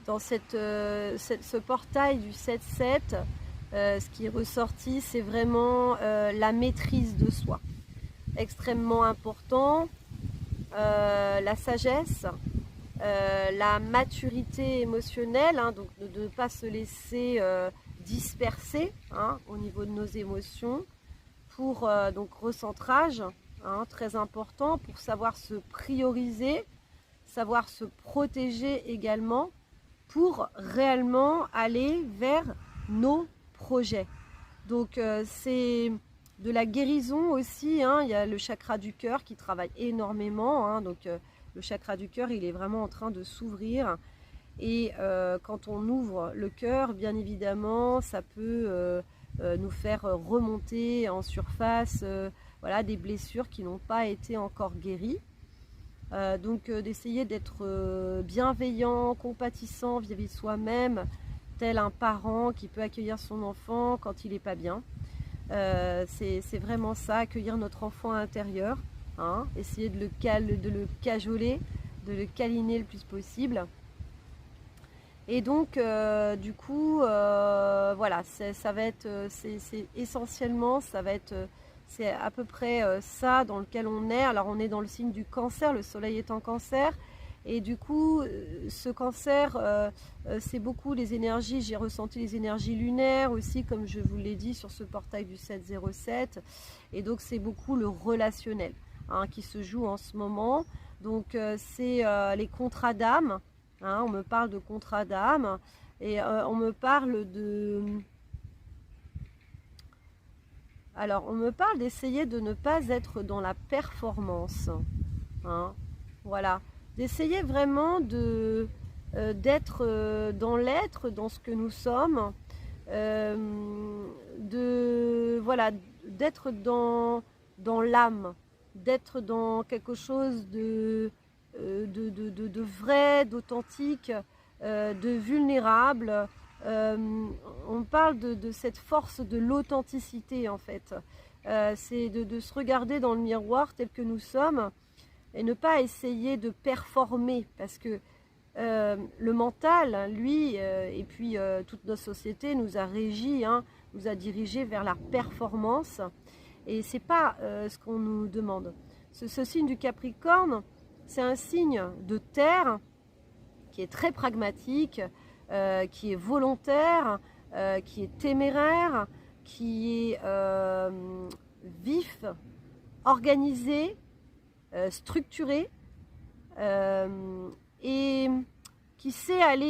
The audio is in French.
dans ce portail du 7-7, ce qui est ressorti, c'est vraiment la maîtrise de soi. Extrêmement important, la sagesse, la maturité émotionnelle, hein, donc de ne pas se laisser disperser au niveau de nos émotions, pour donc recentrage, très important, pour savoir se prioriser, savoir se protéger également, pour réellement aller vers nos projets. Donc c'est de la guérison aussi, il y a le chakra du cœur qui travaille énormément, donc le chakra du cœur, il est vraiment en train de s'ouvrir. Et quand on ouvre le cœur, bien évidemment, ça peut nous faire remonter en surface voilà, des blessures qui n'ont pas été encore guéries. Donc d'essayer d'être bienveillant, compatissant vis-à-vis de soi-même, tel un parent qui peut accueillir son enfant quand il n'est pas bien. C'est vraiment ça, accueillir notre enfant intérieur, essayer de le cajoler, de le câliner le plus possible. Et donc, du coup, voilà, ça va être, c'est essentiellement, ça va être, c'est à peu près ça dans lequel on est. Alors, on est dans le signe du cancer, le soleil est en cancer. Et du coup, ce cancer, c'est beaucoup les énergies, j'ai ressenti les énergies lunaires aussi, comme je vous l'ai dit, sur ce portail du 707. Et donc, c'est beaucoup le relationnel qui se joue en ce moment. Donc, c'est les contrats d'âme. On me parle de contrat d'âme et on me parle de... Alors, on me parle d'essayer de ne pas être dans la performance. Voilà. D'essayer vraiment d'être dans l'être, dans ce que nous sommes. Voilà, d'être dans l'âme. D'être dans quelque chose de vrai, d'authentique, de vulnérable. On parle de cette force de l'authenticité en fait. C'est de se regarder dans le miroir tel que nous sommes et ne pas essayer de performer parce que le mental, lui, et puis toute notre société nous a régis, nous a dirigés vers la performance et c'est pas ce qu'on nous demande. Ce signe du Capricorne, c'est un signe de terre qui est très pragmatique, qui est volontaire, qui est téméraire, qui est vif, organisé, structuré et qui sait aller